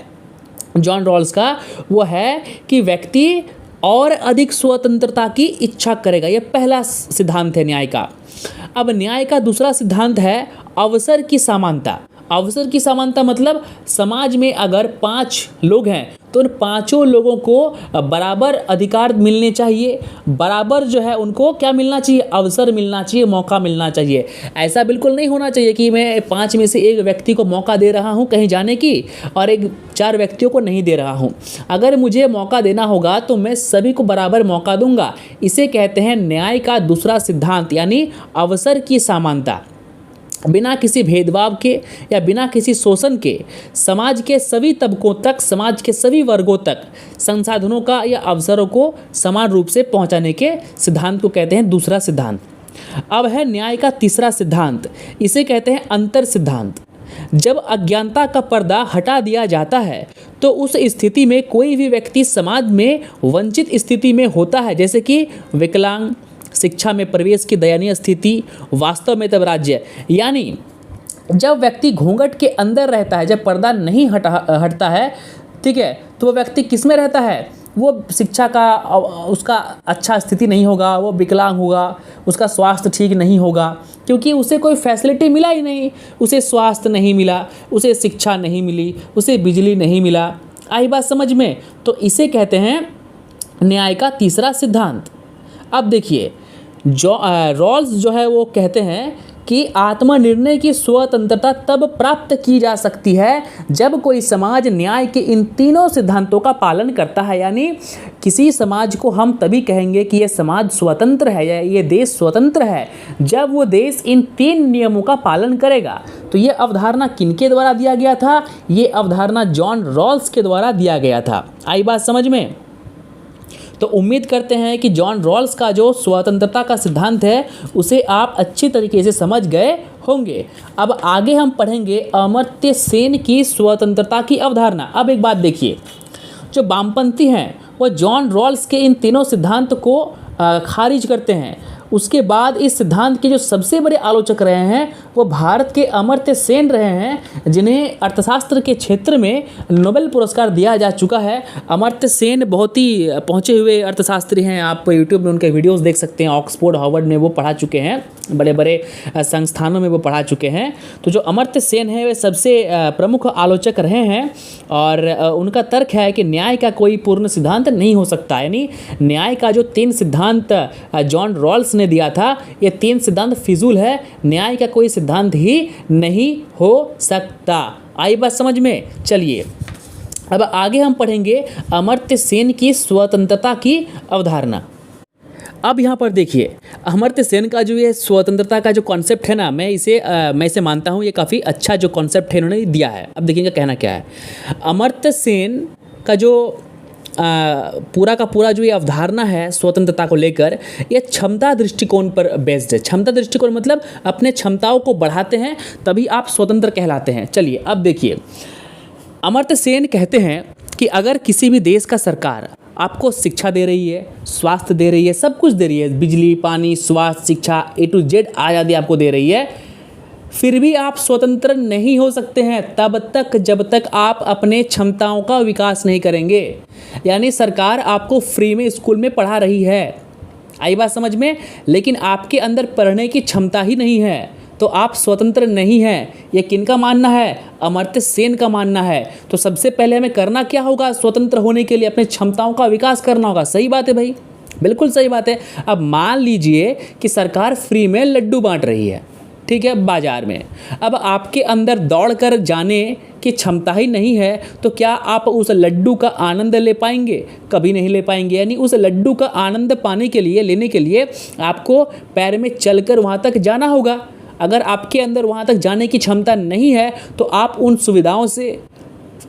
जॉन रॉल्स का? वो है कि व्यक्ति और अधिक स्वतंत्रता की इच्छा करेगा। यह पहला सिद्धांत है न्याय का। अब न्याय का दूसरा सिद्धांत है अवसर की समानता। अवसर की समानता मतलब समाज में अगर 5 लोग हैं तो उन 5 लोगों को बराबर अधिकार मिलने चाहिए, बराबर जो है उनको क्या मिलना चाहिए? अवसर मिलना चाहिए, मौका मिलना चाहिए। ऐसा बिल्कुल नहीं होना चाहिए कि मैं 5 में से एक व्यक्ति को मौका दे रहा हूं कहीं जाने की और 4 व्यक्तियों को नहीं दे रहा हूं। अगर मुझे मौका देना होगा तो मैं सभी को बराबर मौका दूंगा। इसे कहते हैं न्याय का दूसरा सिद्धांत, यानी अवसर की समानता। बिना किसी भेदभाव के या बिना किसी शोषण के समाज के सभी तबकों तक, समाज के सभी वर्गों तक संसाधनों का या अवसरों को समान रूप से पहुंचाने के सिद्धांत को कहते हैं दूसरा सिद्धांत। अब है न्याय का तीसरा सिद्धांत, इसे कहते हैं अंतर सिद्धांत। जब अज्ञानता का पर्दा हटा दिया जाता है तो उस स्थिति में कोई भी व्यक्ति समाज में वंचित स्थिति में होता है, जैसे कि विकलांग, शिक्षा में प्रवेश की दयनीय स्थिति, वास्तव में तब राज्य। यानी जब व्यक्ति घूंघट के अंदर रहता है, जब पर्दा नहीं हटता है, ठीक है, तो वो व्यक्ति किस में रहता है? वो शिक्षा का उसका अच्छा स्थिति नहीं होगा, वो विकलांग होगा, उसका स्वास्थ्य ठीक नहीं होगा क्योंकि उसे कोई फैसिलिटी मिला ही नहीं। उसे स्वास्थ्य नहीं मिला, उसे शिक्षा नहीं मिली, उसे बिजली नहीं मिला। आई बात समझ में? तो इसे कहते हैं न्याय का तीसरा सिद्धांत। अब देखिए, रॉल्स जो है वो कहते हैं कि आत्मनिर्णय की स्वतंत्रता तब प्राप्त की जा सकती है जब कोई समाज न्याय के इन तीनों सिद्धांतों का पालन करता है। यानी किसी समाज को हम तभी कहेंगे कि यह समाज स्वतंत्र है या ये देश स्वतंत्र है जब वो देश इन 3 नियमों का पालन करेगा। तो ये अवधारणा किनके द्वारा दिया गया था? ये अवधारणा जॉन रॉल्स के द्वारा दिया गया था। आई बात समझ में? तो उम्मीद करते हैं कि जॉन रॉल्स का जो स्वतंत्रता का सिद्धांत है उसे आप अच्छी तरीके से समझ गए होंगे। अब आगे हम पढ़ेंगे अमर्त्य सेन की स्वतंत्रता की अवधारणा। अब एक बात देखिए, जो वामपंथी हैं वो जॉन रॉल्स के इन तीनों सिद्धांत को खारिज करते हैं। उसके बाद इस सिद्धांत के जो सबसे बड़े आलोचक रहे हैं वो भारत के अमर्त्य सेन रहे हैं, जिन्हें अर्थशास्त्र के क्षेत्र में नोबेल पुरस्कार दिया जा चुका है। अमर्त्य सेन बहुत ही पहुँचे हुए अर्थशास्त्री हैं, आप यूट्यूब में उनके वीडियोस देख सकते हैं। ऑक्सफोर्ड, हार्वर्ड में वो पढ़ा चुके हैं, बड़े बड़े संस्थानों में वो पढ़ा चुके हैं। तो जो अमर्त्य सेन है वे सबसे प्रमुख आलोचक रहे हैं और उनका तर्क है कि न्याय का कोई पूर्ण सिद्धांत नहीं हो सकता। यानी न्याय का जो 3 सिद्धांत जॉन रॉल्स ने दिया था, ये 3 सिद्धांत फिजूल है, न्याय का कोई सिद्धांत ही नहीं हो सकता। आई बात समझ में? चलिए अब आगे हम पढ़ेंगे अमर्त्य सेन की स्वतंत्रता की अवधारणा। अब यहाँ पर देखिए, अमर्त्य सेन का जो ये स्वतंत्रता का जो कॉन्सेप्ट है ना, मैं इसे मानता हूँ ये काफ़ी अच्छा जो कॉन्सेप्ट है इन्होंने दिया है। अब देखिए इनका कहना क्या है। अमर्त्य सेन का जो पूरा का पूरा जो ये अवधारणा है स्वतंत्रता को लेकर, ये क्षमता दृष्टिकोण पर बेस्ड है। क्षमता दृष्टिकोण मतलब अपने क्षमताओं को बढ़ाते हैं तभी आप स्वतंत्र कहलाते हैं। चलिए अब देखिए, अमर्त्य सेन कहते हैं कि अगर किसी भी देश का सरकार आपको शिक्षा दे रही है, स्वास्थ्य दे रही है, सब कुछ दे रही है, बिजली, पानी, स्वास्थ्य, शिक्षा, A to Z आज़ादी आपको दे रही है, फिर भी आप स्वतंत्र नहीं हो सकते हैं तब तक जब तक आप अपने क्षमताओं का विकास नहीं करेंगे। यानी सरकार आपको फ्री में स्कूल में पढ़ा रही है, आई बात समझ में, लेकिन आपके अंदर पढ़ने की क्षमता ही नहीं है तो आप स्वतंत्र नहीं हैं। ये किनका मानना है? अमर्त्य सेन का मानना है। तो सबसे पहले हमें करना क्या होगा? स्वतंत्र होने के लिए अपने क्षमताओं का विकास करना होगा। सही बात है भाई, बिल्कुल सही बात है। अब मान लीजिए कि सरकार फ्री में लड्डू बांट रही है, ठीक है, बाजार में। अब आपके अंदर दौड़ कर जाने की क्षमता ही नहीं है तो क्या आप उस लड्डू का आनंद ले पाएंगे? कभी नहीं ले पाएंगे। यानी उस लड्डू का आनंद पाने के लिए, लेने के लिए आपको पैर में चलकर वहाँ तक जाना होगा। अगर आपके अंदर वहाँ तक जाने की क्षमता नहीं है तो आप उन सुविधाओं से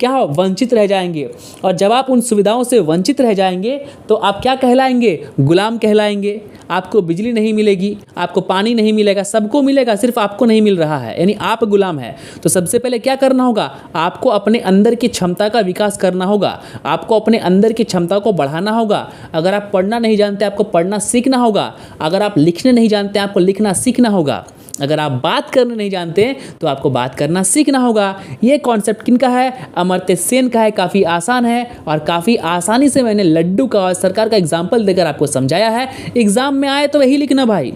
क्या वंचित रह जाएंगे, और जब आप उन सुविधाओं से वंचित रह जाएंगे तो आप क्या कहलाएंगे? गुलाम कहलाएंगे। आपको बिजली नहीं मिलेगी, आपको पानी नहीं मिलेगा, सबको मिलेगा, सिर्फ आपको नहीं मिल रहा है, यानी आप गुलाम हैं। तो सबसे पहले क्या करना होगा? आपको अपने अंदर की क्षमता का विकास करना होगा, आपको अपने अंदर की क्षमता को बढ़ाना होगा। अगर आप पढ़ना नहीं जानते, आपको पढ़ना सीखना होगा। अगर आप लिखने नहीं जानते, आपको लिखना सीखना होगा। अगर आप बात करना नहीं जानते तो आपको बात करना सीखना होगा। ये कॉन्सेप्ट किनका है? अमर्त्य सेन का है। काफ़ी आसान है और काफ़ी आसानी से मैंने लड्डू का और सरकार का एग्जाम्पल देकर आपको समझाया है। एग्जाम में आए तो वही लिखना भाई,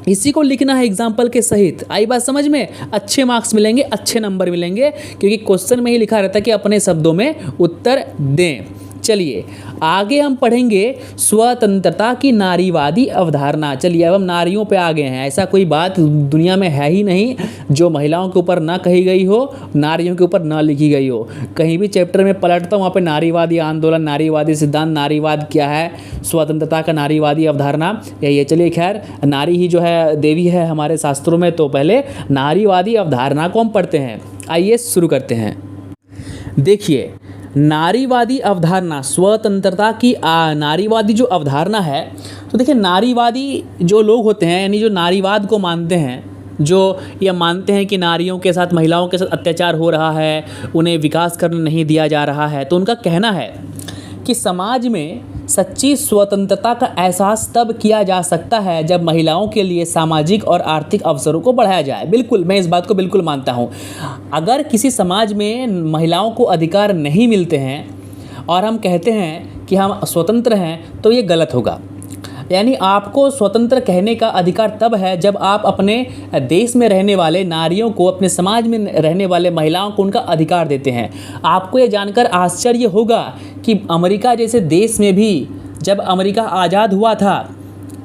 इसी को लिखना है एग्जाम्पल के सहित। आई बात समझ में? अच्छे मार्क्स मिलेंगे, अच्छे नंबर मिलेंगे, क्योंकि क्वेश्चन में ही लिखा रहता है कि अपने शब्दों में उत्तर दें। चलिए आगे हम पढ़ेंगे स्वतंत्रता की नारीवादी अवधारणा। चलिए अब हम नारियों पे आ गए हैं। ऐसा कोई बात दुनिया में है ही नहीं जो महिलाओं के ऊपर ना कही गई हो, नारियों के ऊपर ना लिखी गई हो। कहीं भी चैप्टर में पलटता हूँ वहाँ पे नारीवादी आंदोलन, नारीवादी सिद्धांत, नारीवाद क्या है, स्वतंत्रता का नारीवादी अवधारणा, यही है। चलिए खैर, नारी ही जो है देवी है हमारे शास्त्रों में, तो पहले नारीवादी अवधारणा को हम पढ़ते हैं। आइए शुरू करते हैं। देखिए, नारीवादी अवधारणा, स्वतंत्रता की नारीवादी जो अवधारणा है, तो देखिए नारीवादी जो लोग होते हैं, यानी जो नारीवाद को मानते हैं, जो ये मानते हैं कि नारियों के साथ, महिलाओं के साथ अत्याचार हो रहा है, उन्हें विकास करने नहीं दिया जा रहा है, तो उनका कहना है कि समाज में सच्ची स्वतंत्रता का एहसास तब किया जा सकता है जब महिलाओं के लिए सामाजिक और आर्थिक अवसरों को बढ़ाया जाए। बिल्कुल, मैं इस बात को बिल्कुल मानता हूँ। अगर किसी समाज में महिलाओं को अधिकार नहीं मिलते हैं और हम कहते हैं कि हम स्वतंत्र हैं, तो ये गलत होगा। यानी आपको स्वतंत्र कहने का अधिकार तब है जब आप अपने देश में रहने वाले नारियों को, अपने समाज में रहने वाले महिलाओं को उनका अधिकार देते हैं। आपको ये जानकर आश्चर्य होगा कि अमेरिका जैसे देश में भी, जब अमेरिका आज़ाद हुआ था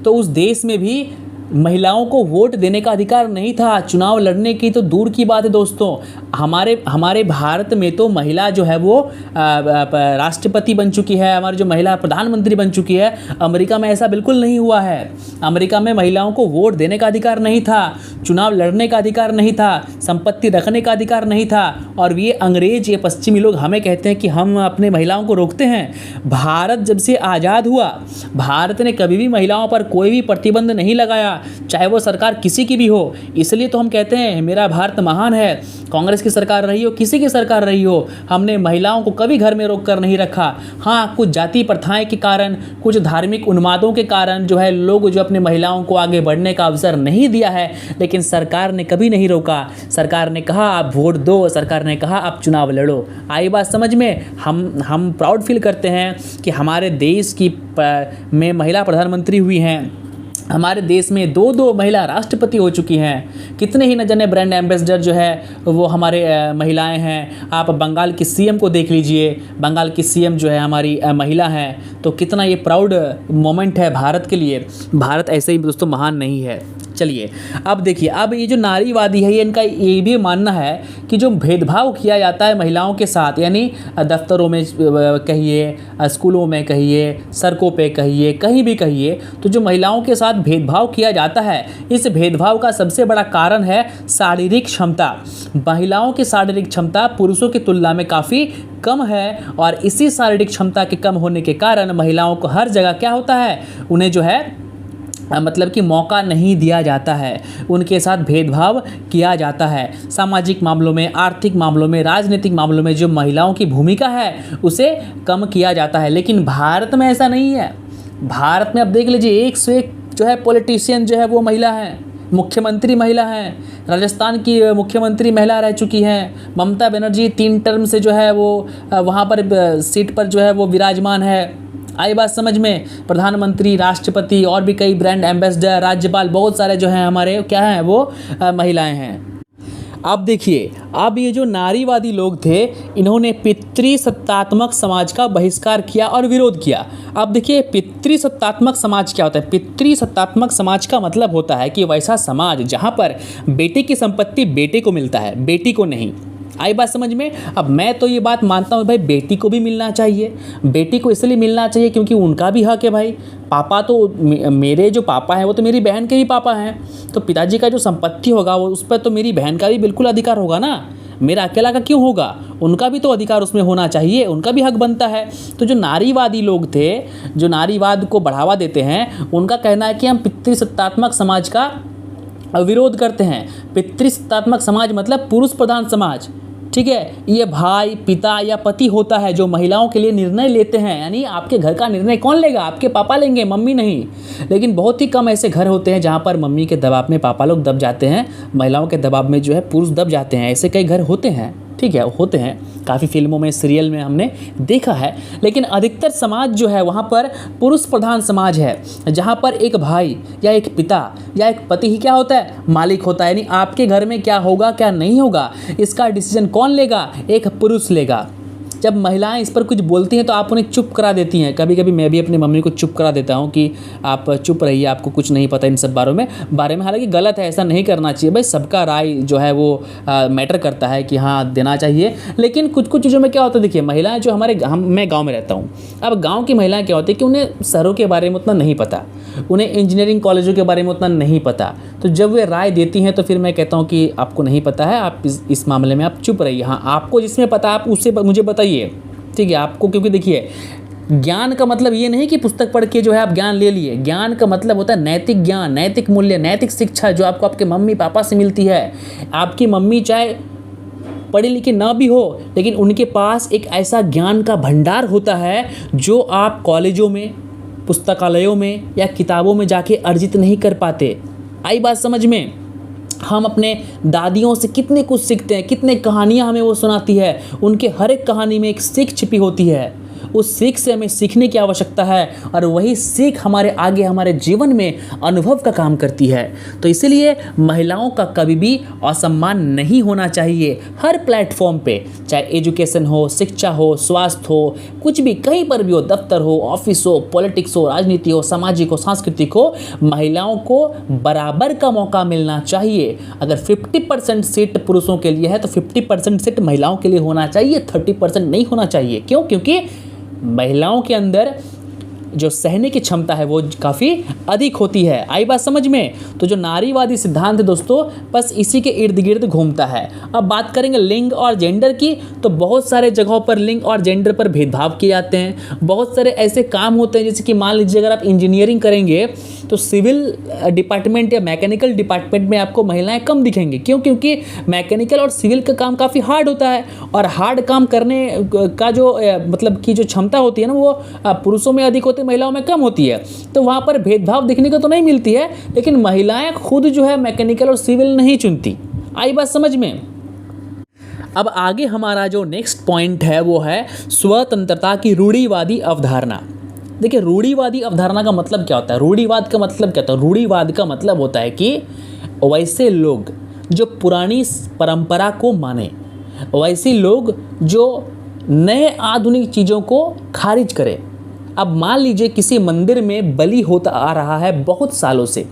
तो उस देश में भी महिलाओं को वोट देने का अधिकार नहीं था, चुनाव लड़ने की तो दूर की बात है दोस्तों। हमारे भारत में तो महिला जो है वो राष्ट्रपति बन चुकी है, हमारी जो महिला प्रधानमंत्री बन चुकी है। अमेरिका में ऐसा बिल्कुल नहीं हुआ है। अमेरिका में महिलाओं को वोट देने का अधिकार नहीं था, चुनाव लड़ने का अधिकार नहीं था, संपत्ति रखने का अधिकार नहीं था। और ये अंग्रेज, ये पश्चिमी लोग हमें कहते हैं कि हम अपने महिलाओं को रोकते हैं। भारत जब से आज़ाद हुआ, भारत ने कभी भी महिलाओं पर कोई भी प्रतिबंध नहीं लगाया। चाहे वो सरकार किसी की भी हो। इसलिए तो हम कहते हैं मेरा भारत महान है। कांग्रेस की सरकार रही हो, किसी की सरकार रही हो, हमने महिलाओं को कभी घर में रोक कर नहीं रखा। हाँ, कुछ जाति प्रथाएं के कारण, कुछ धार्मिक उन्मादों के कारण जो है लोग जो अपने महिलाओं को आगे बढ़ने का अवसर नहीं दिया है, लेकिन सरकार ने कभी नहीं रोका। सरकार ने कहा आप वोट दो, सरकार ने कहा आप चुनाव लड़ो। आई बात समझ में? हम प्राउड फील करते हैं कि हमारे देश की में महिला प्रधानमंत्री हुई हैं। हमारे देश में 2 महिला राष्ट्रपति हो चुकी हैं। कितने ही न जाने ब्रांड एम्बेसडर जो है वो हमारे महिलाएं हैं। आप बंगाल की सीएम को देख लीजिए, बंगाल की सीएम जो है हमारी महिला हैं। तो कितना ये प्राउड मोमेंट है भारत के लिए। भारत ऐसे ही दोस्तों महान नहीं है। चलिए अब देखिए, अब ये जो नारीवादी है, ये इनका ये भी मानना है कि जो भेदभाव किया जाता है महिलाओं के साथ, यानी दफ्तरों में कहिए, स्कूलों में कहिए, सड़कों पे कहिए, कहीं भी कहिए, तो जो महिलाओं के साथ भेदभाव किया जाता है, इस भेदभाव का सबसे बड़ा कारण है शारीरिक क्षमता। महिलाओं की शारीरिक क्षमता पुरुषों की तुलना में काफ़ी कम है, और इसी शारीरिक क्षमता के कम होने के कारण महिलाओं को हर जगह क्या होता है, उन्हें जो है मतलब कि मौका नहीं दिया जाता है, उनके साथ भेदभाव किया जाता है। सामाजिक मामलों में, आर्थिक मामलों में, राजनीतिक मामलों में जो महिलाओं की भूमिका है उसे कम किया जाता है। लेकिन भारत में ऐसा नहीं है। भारत में अब देख लीजिए, एक से एक जो है पॉलिटिशियन जो है वो महिला है, मुख्यमंत्री महिला हैं। राजस्थान की मुख्यमंत्री महिला रह चुकी हैं। ममता बनर्जी 3 टर्म से जो है वो वहाँ पर सीट पर जो है वो विराजमान है। आई बात समझ में? प्रधानमंत्री, राष्ट्रपति और भी कई ब्रांड एम्बेसडर, राज्यपाल, बहुत सारे जो हैं हमारे क्या हैं वो महिलाएं हैं। अब देखिए, अब ये जो नारीवादी लोग थे, इन्होंने पितृसत्तात्मक समाज का बहिष्कार किया और विरोध किया। अब देखिए, पितृसत्तात्मक समाज क्या होता है? पितृसत्तात्मक समाज का मतलब होता है कि वैसा समाज जहाँ पर बेटे की संपत्ति बेटे को मिलता है, बेटी को नहीं। आई बात समझ में? अब मैं तो ये बात मानता हूँ भाई, बेटी को भी मिलना चाहिए। बेटी को इसलिए मिलना चाहिए क्योंकि उनका भी हक है भाई। पापा तो मेरे जो पापा हैं वो तो मेरी बहन के ही पापा हैं, तो पिताजी का जो संपत्ति होगा वो उस पर तो मेरी बहन का भी बिल्कुल अधिकार होगा ना। मेरा अकेला का क्यों होगा? उनका भी तो अधिकार उसमें होना चाहिए, उनका भी हक बनता है। तो जो नारीवादी लोग थे, जो नारीवाद को बढ़ावा देते हैं, उनका कहना है कि हम पितृसत्तात्मक समाज का विरोध करते हैं। पितृसत्तात्मक समाज मतलब पुरुष प्रधान समाज, ठीक है। ये भाई, पिता या पति होता है जो महिलाओं के लिए निर्णय लेते हैं। यानी आपके घर का निर्णय कौन लेगा? आपके पापा लेंगे, मम्मी नहीं। लेकिन बहुत ही कम ऐसे घर होते हैं जहाँ पर मम्मी के दबाव में पापा लोग दब जाते हैं, महिलाओं के दबाव में जो है पुरुष दब जाते हैं। ऐसे कई घर होते हैं, ठीक है, होते हैं। काफ़ी फिल्मों में, सीरियल में हमने देखा है। लेकिन अधिकतर समाज जो है वहाँ पर पुरुष प्रधान समाज है, जहाँ पर एक भाई या एक पिता या एक पति ही क्या होता है? मालिक होता है। यानी आपके घर में क्या होगा क्या नहीं होगा, इसका डिसीजन कौन लेगा? एक पुरुष लेगा। जब महिलाएं इस पर कुछ बोलती हैं तो आप उन्हें चुप करा देती हैं। कभी कभी मैं भी अपनी मम्मी को चुप करा देता हूं कि आप चुप रहिए, आपको कुछ नहीं पता इन सब बारे में। हालांकि गलत है, ऐसा नहीं करना चाहिए भाई। सबका राय जो है वो मैटर करता है कि हाँ देना चाहिए। लेकिन कुछ कुछ चीज़ों में क्या होता है, देखिए महिलाएं जो मैं गाँव में रहता हूँ। अब गाँव की महिलाएं क्या होती है कि उन्हें शहरों के बारे में उतना नहीं पता, उन्हें इंजीनियरिंग कॉलेजों के बारे में उतना नहीं पता। तो जब वे राय देती हैं तो फिर मैं कहता हूँ कि आपको नहीं पता है, आप इस मामले में आप चुप रहिए। हाँ, आपको जिसमें पता आप उससे मुझे बताइए, ठीक है आपको। क्योंकि देखिए, ज्ञान का मतलब ये नहीं कि पुस्तक पढ़ के जो है आप ज्ञान ले लिए। ज्ञान का मतलब होता है नैतिक ज्ञान, नैतिक मूल्य, नैतिक शिक्षा जो आपको आपके मम्मी पापा से मिलती है। आपकी मम्मी चाहे पढ़ी लिखी ना भी हो, लेकिन उनके पास एक ऐसा ज्ञान का भंडार होता है जो आप कॉलेजों में, पुस्तकालयों में या किताबों में जाके अर्जित नहीं कर पाते। आई बात समझ में? हम अपने दादियों से कितने कुछ सीखते हैं, कितने कहानियाँ हमें वो सुनाती है। उनके हर एक कहानी में एक सीख छिपी होती है। उस सीख से हमें सीखने की आवश्यकता है, और वही सीख हमारे आगे हमारे जीवन में अनुभव का काम करती है। तो इसीलिए महिलाओं का कभी भी असम्मान नहीं होना चाहिए। हर प्लेटफॉर्म पे, चाहे एजुकेशन हो, शिक्षा हो, स्वास्थ्य हो, कुछ भी कहीं पर भी हो, दफ्तर हो, ऑफिस हो, पॉलिटिक्स हो, राजनीति हो, सामाजिक हो, सांस्कृतिक हो, महिलाओं को बराबर का मौका मिलना चाहिए। अगर 50% सीट पुरुषों के लिए है तो 50% सीट महिलाओं के लिए होना चाहिए, 30% नहीं होना चाहिए। क्यों? क्योंकि महिलाओं के अंदर जो सहने की क्षमता है वो काफ़ी अधिक होती है। आई बात समझ में? तो जो नारीवादी सिद्धांत है दोस्तों, बस इसी के इर्द गिर्द घूमता है। अब बात करेंगे लिंग और जेंडर की, तो बहुत सारे जगहों पर लिंग और जेंडर पर भेदभाव किए जाते हैं। बहुत सारे ऐसे काम होते हैं, जैसे कि मान लीजिए अगर आप इंजीनियरिंग करेंगे तो सिविल डिपार्टमेंट या मैकेनिकल डिपार्टमेंट में आपको महिलाएं कम दिखेंगी। क्यों? क्योंकि मैकेनिकल और सिविल का काम काफ़ी हार्ड होता है और हार्ड काम करने का जो मतलब की जो क्षमता होती है ना, वो पुरुषों में अधिक होती है, महिलाओं में कम होती है। तो वहाँ पर भेदभाव देखने को तो नहीं मिलती है, लेकिन महिलाएं खुद जो है मैकेनिकल और सिविल नहीं चुनती। आई बात समझ में? अब आगे हमारा जो नेक्स्ट पॉइंट है वो है स्वतंत्रता की रूढ़िवादी अवधारणा। देखिए, रूढ़िवादी अवधारणा का मतलब क्या होता है? रूढ़िवाद का मतलब क्या होता है? रूढ़िवाद का मतलब होता है कि वैसे लोग जो पुरानी परंपरा को माने, वैसे लोग जो नए आधुनिक चीज़ों को खारिज करें। अब मान लीजिए किसी मंदिर में बलि होता आ रहा है बहुत सालों से,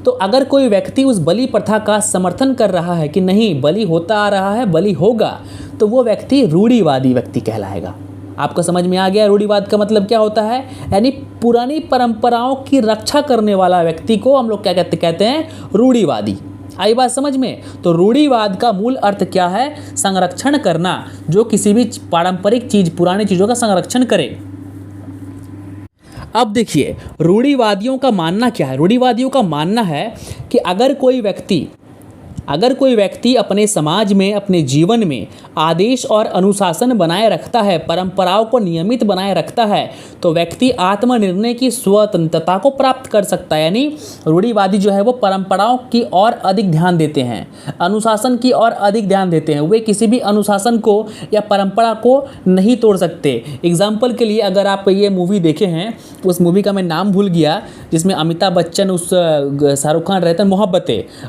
तो अगर कोई व्यक्ति उस बलि प्रथा का समर्थन कर रहा है कि नहीं, बलि होता आ रहा है, बलि होगा, तो वो व्यक्ति रूढ़िवादी व्यक्ति कहलाएगा। आपको समझ में आ गया रूढ़िवाद का मतलब क्या होता है? यानी पुरानी परंपराओं की रक्षा करने वाला व्यक्ति को हम लोग क्या कहते हैं? रूढ़िवादी। आई बात समझ में? तो रूढ़िवाद का मूल अर्थ क्या है? संरक्षण करना, जो किसी भी पारंपरिक चीज़, पुरानी चीज़ों का संरक्षण करे। अब देखिए, रूढ़िवादियों का मानना क्या है? रूढ़िवादियों का मानना है कि अगर कोई व्यक्ति अपने समाज में, अपने जीवन में आदेश और अनुशासन बनाए रखता है, परंपराओं को नियमित बनाए रखता है, तो व्यक्ति आत्मनिर्णय की स्वतंत्रता को प्राप्त कर सकता है। यानी रूढ़िवादी जो है वो परंपराओं की ओर अधिक ध्यान देते हैं, अनुशासन की ओर अधिक ध्यान देते हैं। वे किसी भी अनुशासन को या परंपरा को नहीं तोड़ सकते। एग्जाम्पल के लिए अगर आप ये मूवी देखे हैं, उस मूवी का मैं नाम भूल गया, जिसमें अमिताभ बच्चन, उस शाहरुख खान रहते हैं,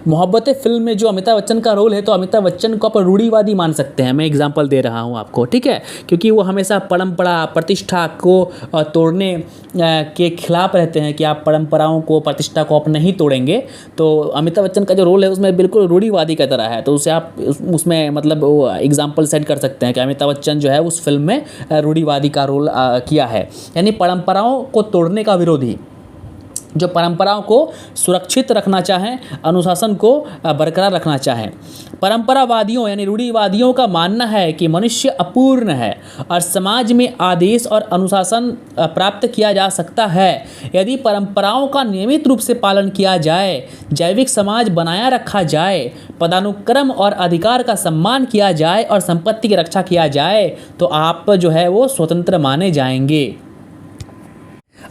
मोहब्बतें फिल्म में जो अमिताभ बच्चन का रोल है, तो अमिताभ बच्चन को आप रूढ़िवादी मान सकते हैं। मैं एग्जांपल दे रहा हूं आपको, ठीक है? क्योंकि वो हमेशा परंपरा, प्रतिष्ठा को तोड़ने के खिलाफ रहते हैं कि आप परंपराओं को, प्रतिष्ठा को आप नहीं तोड़ेंगे। तो अमिताभ बच्चन का जो रोल है उसमें बिल्कुल रूढ़िवादी की तरह है। तो उसे आप उसमें मतलब एग्जाम्पल सेट कर सकते हैं कि अमिताभ बच्चन जो है उस फिल्म में रूढ़िवादी का रोल किया है। यानी परंपराओं को तोड़ने का विरोधी, जो परंपराओं को सुरक्षित रखना चाहें, अनुशासन को बरकरार रखना चाहें। परंपरावादियों यानी रूढ़िवादियों का मानना है कि मनुष्य अपूर्ण है और समाज में आदेश और अनुशासन प्राप्त किया जा सकता है यदि परंपराओं का नियमित रूप से पालन किया जाए, जैविक समाज बनाया रखा जाए, पदानुक्रम और अधिकार का सम्मान किया जाए और संपत्ति की रक्षा किया जाए, तो आप जो है वो स्वतंत्र माने जाएंगे।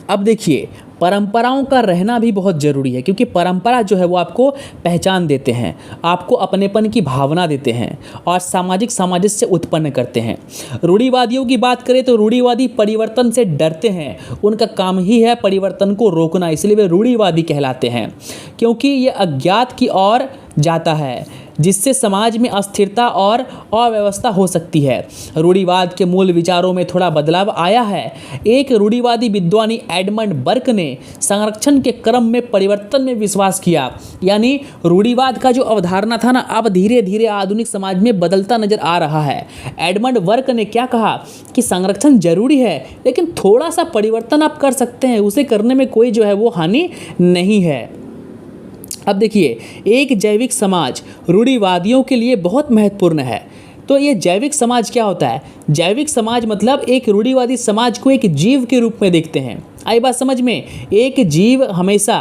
अब देखिए, परंपराओं का रहना भी बहुत ज़रूरी है, क्योंकि परंपरा जो है वो आपको पहचान देते हैं, आपको अपनेपन की भावना देते हैं और सामाजिक सामंजस्य उत्पन्न करते हैं। रूढ़िवादियों की बात करें तो रूढ़िवादी परिवर्तन से डरते हैं, उनका काम ही है परिवर्तन को रोकना, इसलिए वे रूढ़िवादी कहलाते हैं, क्योंकि ये अज्ञात की ओर जाता है जिससे समाज में अस्थिरता और अव्यवस्था हो सकती है। रूढ़िवाद के मूल विचारों में थोड़ा बदलाव आया है। एक रूढ़िवादी विद्वानी एडमंड बर्क ने संरक्षण के क्रम में परिवर्तन में विश्वास किया। यानी रूढ़िवाद का जो अवधारणा था ना, अब धीरे धीरे आधुनिक समाज में बदलता नजर आ रहा है। एडमंड बर्क ने क्या कहा कि संरक्षण जरूरी है, लेकिन थोड़ा सा परिवर्तन आप कर सकते हैं, उसे करने में कोई जो है वो हानि नहीं है। अब देखिए, एक जैविक समाज रूढ़िवादियों के लिए बहुत महत्वपूर्ण है। तो ये जैविक समाज क्या होता है? जैविक समाज मतलब एक रूढ़िवादी समाज को एक जीव के रूप में देखते हैं। आई बात समझ में? एक जीव हमेशा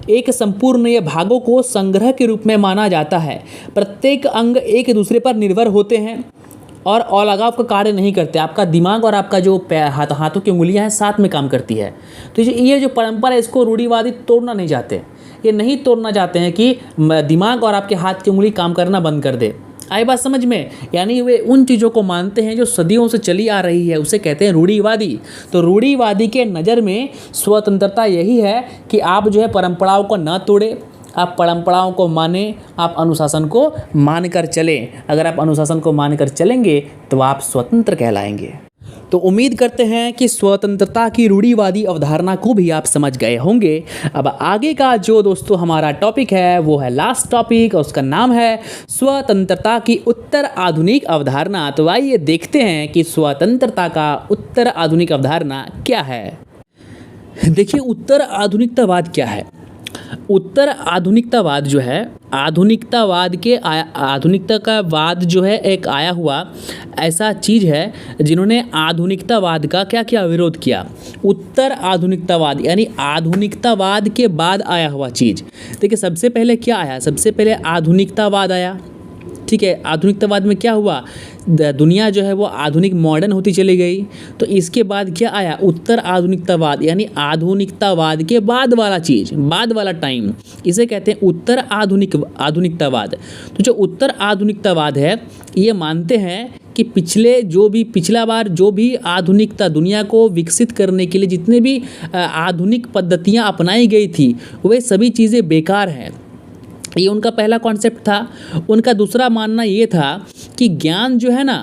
एक संपूर्ण या भागों को संग्रह के रूप में माना जाता है। प्रत्येक अंग एक दूसरे पर निर्भर होते हैं और अलगाव का कार्य नहीं करते। आपका दिमाग और आपका जो हाथों की उंगलियां हैं साथ में काम करती है। तो ये जो परंपरा है, इसको रूढ़िवादी तोड़ना नहीं चाहते। ये नहीं तोड़ना चाहते हैं कि दिमाग और आपके हाथ की उंगली काम करना बंद कर दे। आई बात समझ में? यानी वे उन चीज़ों को मानते हैं जो सदियों से चली आ रही है, उसे कहते हैं रूढ़िवादी। तो रूढ़िवादी के नज़र में स्वतंत्रता यही है कि आप जो है परंपराओं को ना तोड़ें, आप परंपराओं को माने, आप अनुशासन को मान कर चलें। अगर आप अनुशासन को मान कर चलेंगे तो आप स्वतंत्र कहलाएंगे। तो उम्मीद करते हैं कि स्वतंत्रता की रूढ़िवादी अवधारणा को भी आप समझ गए होंगे। अब आगे का जो दोस्तों हमारा टॉपिक है वो है लास्ट टॉपिक, और उसका नाम है स्वतंत्रता की उत्तर आधुनिक अवधारणा। तो आइए देखते हैं कि स्वतंत्रता का उत्तर आधुनिक अवधारणा क्या है। देखिए, उत्तर आधुनिकतावाद क्या है? उत्तर आधुनिकतावाद जो है, आधुनिकतावाद जो है एक आया हुआ ऐसा चीज़ है जिन्होंने आधुनिकतावाद का क्या क्या विरोध किया। उत्तर आधुनिकतावाद यानी आधुनिकतावाद के बाद आया हुआ चीज़। देखिए सबसे पहले क्या आया, सबसे पहले आधुनिकतावाद आया। ठीक है, आधुनिकतावाद में क्या हुआ, दुनिया जो है वो आधुनिक मॉडर्न होती चली गई। तो इसके बाद क्या आया, उत्तर आधुनिकतावाद यानी आधुनिकतावाद के बाद वाला चीज़, बाद वाला टाइम, इसे कहते हैं उत्तर आधुनिकतावाद। तो जो उत्तर आधुनिकतावाद है ये मानते हैं कि पिछला बार जो भी आधुनिकता दुनिया को विकसित करने के लिए जितने भी आधुनिक पद्धतियाँ अपनाई गई थी वे सभी चीज़ें बेकार हैं। ये उनका पहला कॉन्सेप्ट था। उनका दूसरा मानना ये था कि ज्ञान जो है ना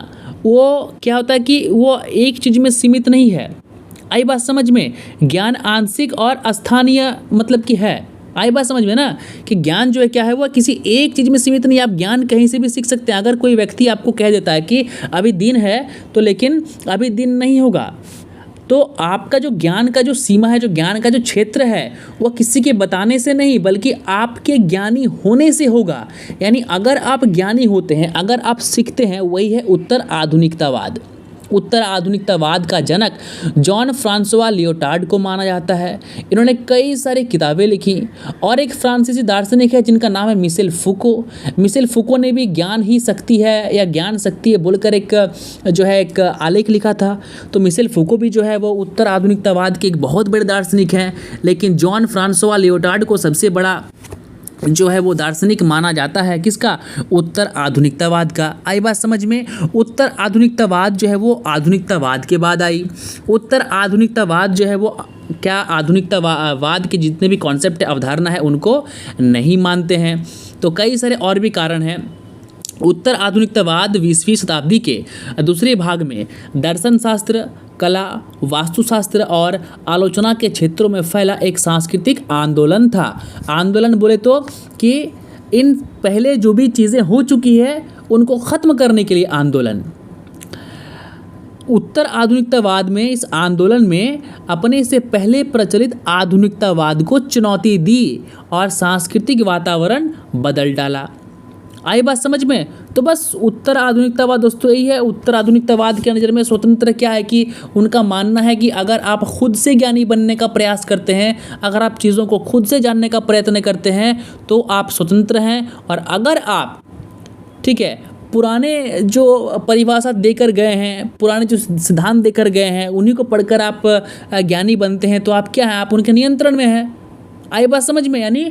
वो क्या होता है कि वो एक चीज़ में सीमित नहीं है। आई बात समझ में, ज्ञान आंशिक और स्थानीय मतलब कि है। आई बात समझ में ना कि ज्ञान जो है क्या है वो किसी एक चीज़ में सीमित नहीं है। आप ज्ञान कहीं से भी सीख सकते हैं। अगर कोई व्यक्ति आपको कह देता है कि अभी दिन है तो लेकिन अभी दिन नहीं होगा, तो आपका जो ज्ञान का जो सीमा है, जो ज्ञान का जो क्षेत्र है वो किसी के बताने से नहीं बल्कि आपके ज्ञानी होने से होगा। यानी अगर आप ज्ञानी होते हैं, अगर आप सीखते हैं, वही है उत्तर आधुनिकतावाद। उत्तर आधुनिकतावाद का जनक जॉन फ्रांसवा लियोटार्ड को माना जाता है। इन्होंने कई सारी किताबें लिखी। और एक फ्रांसीसी दार्शनिक है जिनका नाम है मिशेल फूको। मिशेल फूको ने भी ज्ञान ही शक्ति है या ज्ञान शक्ति है बोलकर एक आलेख लिखा था। तो मिशेल फूको भी जो है वो उत्तर आधुनिकतावाद के एक बहुत बड़े दार्शनिक हैं। लेकिन जॉन फ्रांसवा लियोटार्ड को सबसे बड़ा जो है वो दार्शनिक माना जाता है, किसका, उत्तर आधुनिकतावाद का। आई बात समझ में। उत्तर आधुनिकतावाद जो है वो आधुनिकतावाद के बाद आई। उत्तर आधुनिकतावाद जो है वो क्या आधुनिकतावाद के जितने भी कॉन्सेप्ट अवधारणा है उनको नहीं मानते हैं। तो कई सारे और भी कारण हैं। उत्तर आधुनिकतावाद 20वीं शताब्दी के दूसरे भाग में दर्शन शास्त्र, कला, वास्तुशास्त्र और आलोचना के क्षेत्रों में फैला एक सांस्कृतिक आंदोलन था। आंदोलन बोले तो कि इन पहले जो भी चीज़ें हो चुकी है उनको ख़त्म करने के लिए आंदोलन। उत्तर आधुनिकतावाद में इस आंदोलन में अपने से पहले प्रचलित आधुनिकतावाद को चुनौती दी और सांस्कृतिक वातावरण बदल डाला। आई बात समझ में। तो बस उत्तर आधुनिकतावाद दोस्तों यही है। उत्तर आधुनिकतावाद के नज़र में स्वतंत्र क्या है कि उनका मानना है कि अगर आप खुद से ज्ञानी बनने का प्रयास करते हैं, अगर आप चीज़ों को खुद से जानने का प्रयत्न करते हैं तो आप स्वतंत्र हैं। और अगर आप ठीक है पुराने जो परिभाषा देकर गए हैं, पुराने जो सिद्धांत देकर गए हैं उन्हीं को पढ़कर आप ज्ञानी बनते हैं तो आप क्या हैं, आप उनके नियंत्रण में हैं। आई बात समझ में। यानी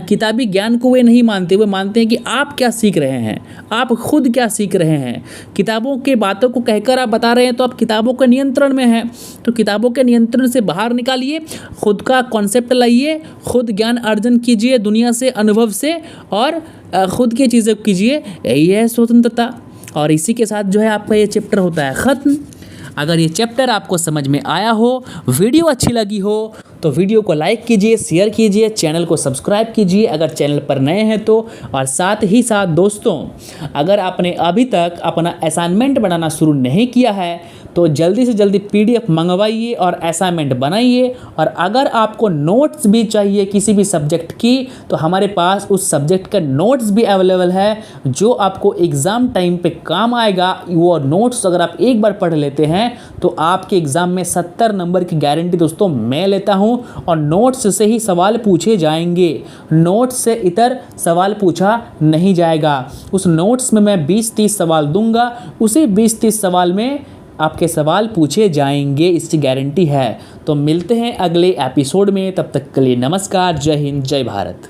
किताबी ज्ञान को वे नहीं मानते, वे मानते हैं कि आप क्या सीख रहे हैं, आप खुद क्या सीख रहे हैं। किताबों के बातों को कहकर आप बता रहे हैं तो आप किताबों के नियंत्रण में हैं। तो किताबों के नियंत्रण से बाहर निकालिए, खुद का कॉन्सेप्ट लाइए, खुद ज्ञान अर्जन कीजिए दुनिया से, अनुभव से, और खुद की चीज़ें कीजिए। यही है स्वतंत्रता। और इसी के साथ जो है आपका ये चैप्टर होता है ख़त्म। अगर ये चैप्टर आपको समझ में आया हो, वीडियो अच्छी लगी हो तो वीडियो को लाइक कीजिए, शेयर कीजिए, चैनल को सब्सक्राइब कीजिए अगर चैनल पर नए हैं तो। और साथ ही साथ दोस्तों, अगर आपने अभी तक अपना असाइनमेंट बनाना शुरू नहीं किया है तो जल्दी से जल्दी PDF मंगवाइए और असाइनमेंट बनाइए। और अगर आपको नोट्स भी चाहिए किसी भी सब्जेक्ट की तो हमारे पास उस सब्जेक्ट का नोट्स भी अवेलेबल है जो आपको एग्ज़ाम टाइम पे काम आएगा। वो नोट्स अगर आप एक बार पढ़ लेते हैं तो आपके एग्ज़ाम में 70 नंबर की गारंटी दोस्तों मैं लेता हूँ। और नोट्स से ही सवाल पूछे जाएंगे, नोट्स से इतर सवाल पूछा नहीं जाएगा। उस नोट्स में मैं 20-30 सवाल दूंगा, उसी 20-30 सवाल में आपके सवाल पूछे जाएंगे, इसकी गारंटी है। तो मिलते हैं अगले एपिसोड में, तब तक के लिए नमस्कार, जय हिंद, जय भारत।